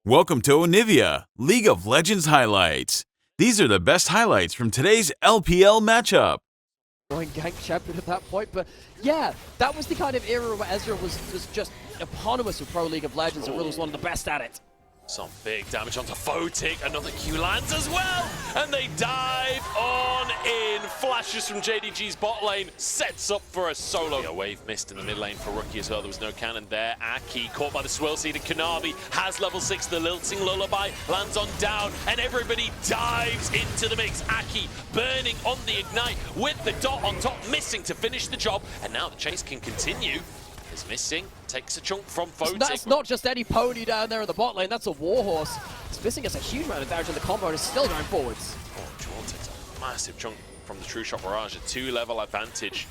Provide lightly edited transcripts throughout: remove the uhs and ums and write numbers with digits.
Welcome to Onivia, League of Legends highlights. These are the best highlights from today's LPL matchup. Gank champion at that point, but yeah, that was the kind of era where Ezreal was just eponymous with Pro League of Legends and really was one of the best at it. Some big damage onto Photic, another Q lands as well, and they dive on in. Flashes from JDG's bot lane, sets up for a solo. A wave missed in the mid lane for Rookie as well, there was no cannon there. Aki caught by the swirl seed, and Kanavi has level 6, the lilting lullaby, lands on down, and everybody dives into the mix. Aki burning on the ignite with the dot on top, missing to finish the job, and now the chase can continue. Is missing, takes a chunk from Photic. That's not just any pony down there in the bot lane, that's a warhorse. It's missing us a huge amount of damage in the combo and is still going forwards. Oh, Joel takes a massive chunk from the True Shot Barrage, a 2-level advantage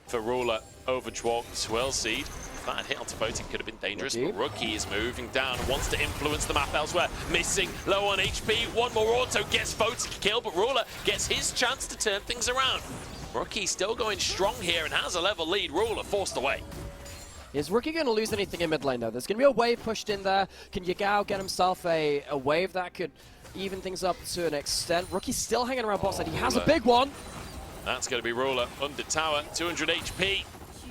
for Ruler over Dwarf. Swirl Seed, if that had hit onto Photic could have been dangerous, but Rookie is moving down, wants to influence the map elsewhere. Missing, low on HP, one more auto, gets Photic killed, but Ruler gets his chance to turn things around. Rookie still going strong here and has a level lead, Ruler forced away. Is Rookie going to lose anything in mid lane though? There's going to be a wave pushed in there. Can Yagao get himself a wave that could even things up to an extent? Rookie's still hanging around bot side. He has a big one. That's going to be Ruler under tower, 200 HP.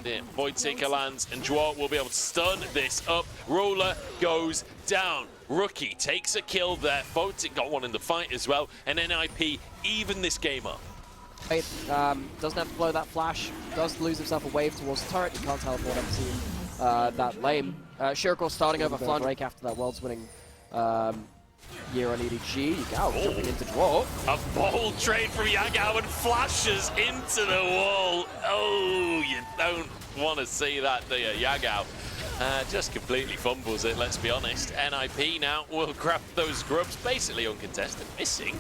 The Void Seeker lands and Dwarf will be able to stun this up. Ruler goes down. Rookie takes a kill there. Photic got one in the fight as well. And NIP even this game up. Doesn't have to blow that flash, does lose himself a wave towards the turret, he can't teleport up to that lane. Shiriko starting over flank break after that world's winning year on EDG. Yagao jumping into Dwarf. A bold trade from Yagao and flashes into the wall. Oh, you don't want to see that, do you? Yagao just completely fumbles it, let's be honest. NIP now will grab those grubs, basically uncontested, missing.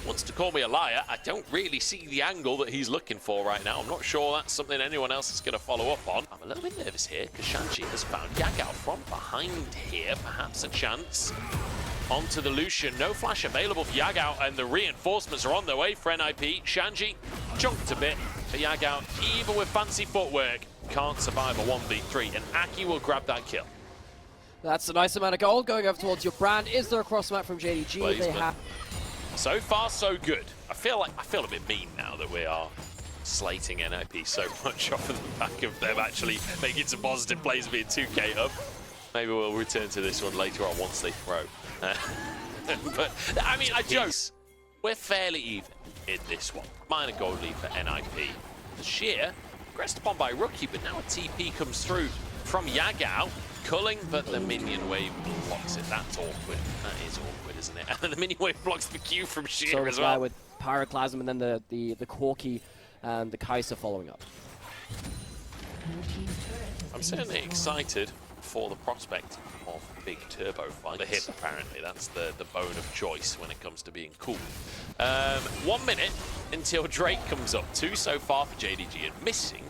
Wants to call me a liar. I don't really see the angle that he's looking for right now. I'm not sure that's something anyone else is going to follow up on. I'm a little bit nervous here because Shanji has found Yagao from behind here. Perhaps a chance. Onto the Lucian. No flash available for Yagao, and the reinforcements are on their way for NIP. Shanji chunked a bit for Yagao. Even with fancy footwork, can't survive a 1v3, and Aki will grab that kill. That's a nice amount of gold going over towards your brand. Is there a cross map from JDG? They have. So far, so good. I feel a bit mean now that we are slating NIP so much off of the back of them actually making some positive plays, being 2k up. Maybe we'll return to this one later on once they throw. But, I mean, I joke. We're fairly even in this one. Minor gold lead for NIP. The Sheer, pressed upon by Rookie, but now a TP comes through from Yagao. Culling, but the minion wave blocks it. That's awkward. That is awkward, isn't it? And the minion wave blocks the Q from Sheer as well. With Pyroclasm and then the Corki and the Kai'Sa following up. I'm certainly excited for the prospect of big turbo fight. The hip, apparently. That's the bone of choice when it comes to being cool. 1 minute until Drake comes up. 2 so far for JDG, and missing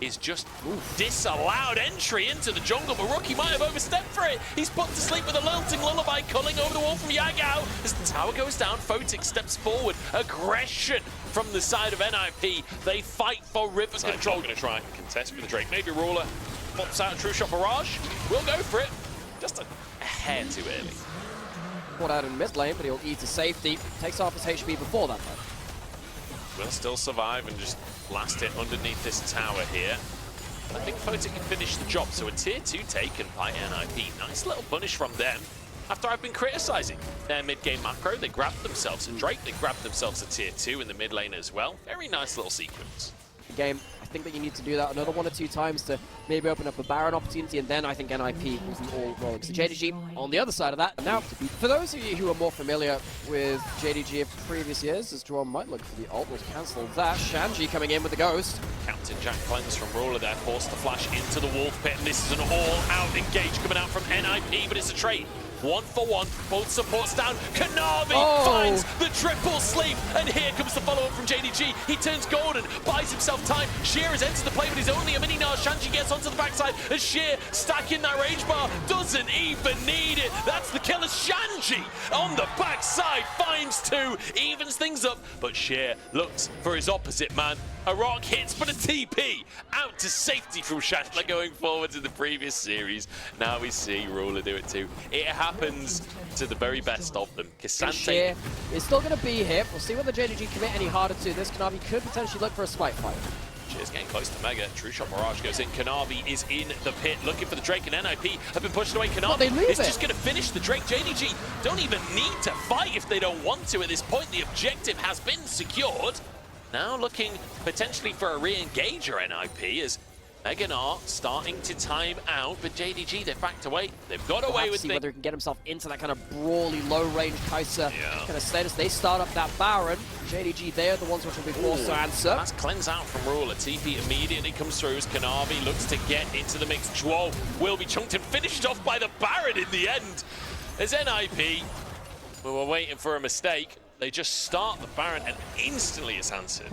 is just disallowed entry into the jungle, but Rookie might have overstepped for it. He's put to sleep with a lilting lullaby culling over the wall from Yagao. As the tower goes down, Photic steps forward. Aggression from the side of NIP. They fight for river control. Going to try and contest with the Drake. Maybe Ruler pops out a True Shot Barrage. We'll go for it. Just a hair too early. Caught out in mid lane, but he'll eat to safety. Takes off his HP before that though. Will still survive and just blast it underneath this tower here. I think Photic can finish the job, so a tier 2 taken by NIP. Nice little punish from them. After I've been criticizing their mid-game macro, they grabbed themselves a Drake, they grabbed themselves a tier 2 in the mid lane as well. Very nice little sequence. The game, I think that you need to do that another 1 or 2 times to maybe open up a Baron opportunity, and then I think NIP will be all rolling. So JDG on the other side of that. Now, for those of you who are more familiar with JDG of previous years, as Jerome might look for the ult, was cancelled that. Shanji coming in with the Ghost. Captain Jack cleanse from Ruler there, forced to flash into the Wolf Pit, and this is an all-out engage coming out from NIP, but it's a trade. 1 for 1, both supports down. Kanavi finds the triple sleep, and here comes the follow-up from JDG. He turns golden, buys himself time. Sheer has entered the play, but he's only a mini-nar. Shanji gets onto the backside as Sheer stacking that rage bar. Doesn't even need it. That's the killer. Shanji on the backside finds 2, evens things up, but Sheer looks for his opposite man. A rock hits, but a TP out to safety from Shanji. Going forwards in the previous series, now we see Ruler do it too. It has happens to the very best of them. Cassante Sheer is still going to be here. We'll see whether JDG commit any harder to this. Kanavi could potentially look for a smite fight. Sheer's getting close to Mega. True Shot Mirage goes in. Kanavi is in the pit looking for the Drake, and NIP have been pushed away. Kanavi is just going to finish the Drake. JDG don't even need to fight if they don't want to at this point. The objective has been secured. Now looking potentially for a re-engager, NIP, as Meganar starting to time out, but JDG, they've backed away. They've got away with see it. whether he can get himself into that kind of brawly, low-range Kai'Sa kind of status. They start up that Baron. JDG, they're the ones which will be forced to answer. That's cleanse out from Ruler. TP immediately comes through as Kanavi looks to get into the mix. Juo will be chunked and finished off by the Baron in the end. As NIP, we were waiting for a mistake. They just start the Baron and instantly it's answered.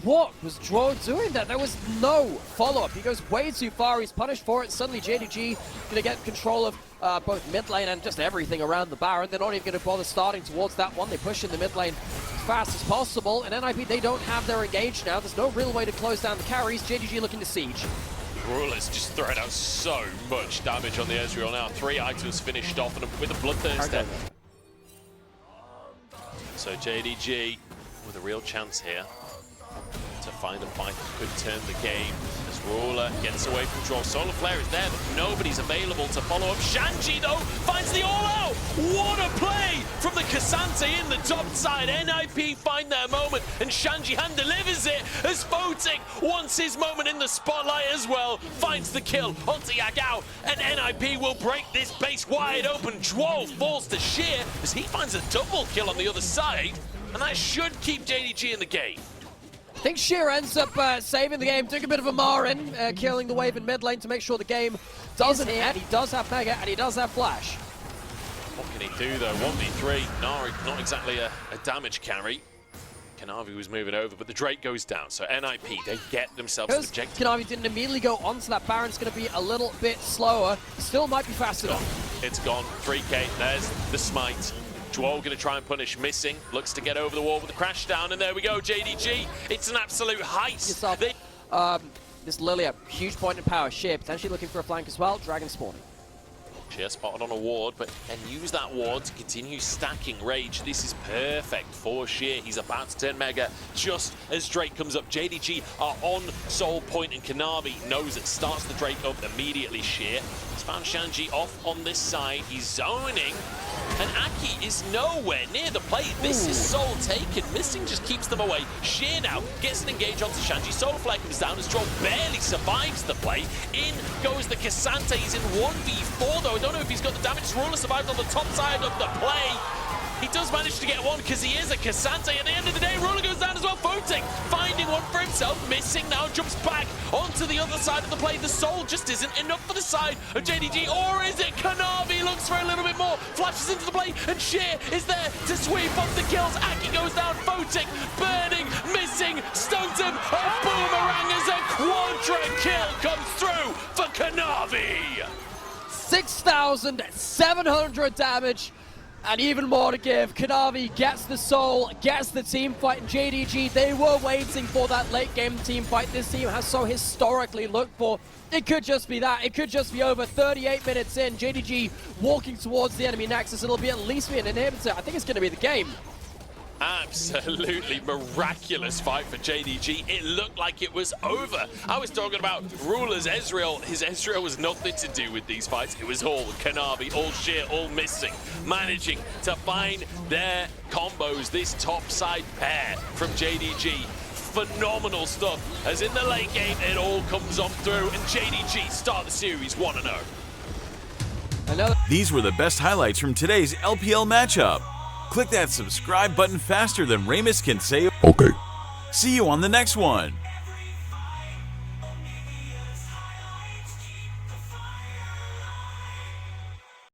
What was Juo doing there? There was no follow-up. He goes way too far. He's punished for it. Suddenly JDG going to get control of both mid lane and just everything around the Baron. They're not even going to bother starting towards that one. They push in the mid lane as fast as possible. And NIP, they don't have their engage now. There's no real way to close down the carries. JDG looking to siege. Ruler's just throwing out so much damage on the Ezreal now. 3 items finished off and with a Bloodthirster. So JDG with a real chance here to find a fight that could turn the game as Ruler gets away from Draw. Solar Flare is there, but nobody's available to follow up. Shanji, though, finds the all-out. What a play from the Cassante in the top side. NIP find their moment, and Shanji hand delivers it as Photic wants his moment in the spotlight as well. Finds the kill onto Yagao, and NIP will break this base wide open. Dwo falls to Sheer as he finds a double kill on the other side, and that should keep JDG in the game. I think Sheer ends up saving the game, took a bit of a Marin, killing the wave in mid lane to make sure the game doesn't end. He does have Mega and he does have Flash. What can he do though? 1v3, Nari, not exactly a damage carry. Kanavi was moving over, but the Drake goes down. So NIP, they get themselves an objective. Kanavi didn't immediately go onto that Baron's going to be a little bit slower. Still might be fast enough. It's gone. 3K, there's the smite. Juo going to try and punish Missing. Looks to get over the wall with the crash down, and there we go, JDG. It's an absolute heist. This Lilia, huge point in power. Sheer potentially looking for a flank as well. Dragon spawning. Sheer spotted on a ward, but can use that ward to continue stacking Rage. This is perfect for Sheer. He's about to turn Mega just as Drake comes up. JDG are on Soul Point, and Kanavi knows it. Starts the Drake up immediately. Sheer has found Shanji off on this side. He's zoning, and Aki is nowhere near the plate. This is Soul taken. Missing just keeps them away. Sheer now gets an engage onto Shanji. Soul Flare comes down as Joel barely survives the play. In goes the Cassante. He's in 1v4 though. I don't know if he's got the damage. Ruler survived on the top side of the play. He does manage to get one because he is a Cassante. At the end of the day, Ruler goes down as well. Photic finding one for himself. Missing now jumps back onto the other side of the play. The Soul just isn't enough for the side of JDG. Or is it? Kanavi looks for a little bit more. Flashes into the play, and Sheer is there to sweep up the kills. Aki goes down. Photic burning. Missing. Stuns him. A boomerang as a quadra kill comes through for Kanavi. 6,700 damage. And even more to give. Kanavi gets the Soul, gets the team fight, and JDG, they were waiting for that late game team fight this team has so historically looked for. It could just be that. It could just be over. 38 minutes in, JDG walking towards the enemy nexus. It'll be at least be an inhibitor. I think it's going to be the game. Absolutely miraculous fight for JDG. It looked like it was over. I was talking about Ruler's Ezreal. His Ezreal was nothing to do with these fights. It was all Kanavi, all Sheer, all Missing, managing to find their combos. This top side pair from JDG. Phenomenal stuff. As in the late game, it all comes on through, and JDG start the series 1-0. These were the best highlights from today's LPL matchup. Click that subscribe button faster than Ramus can say okay. See you on the next one.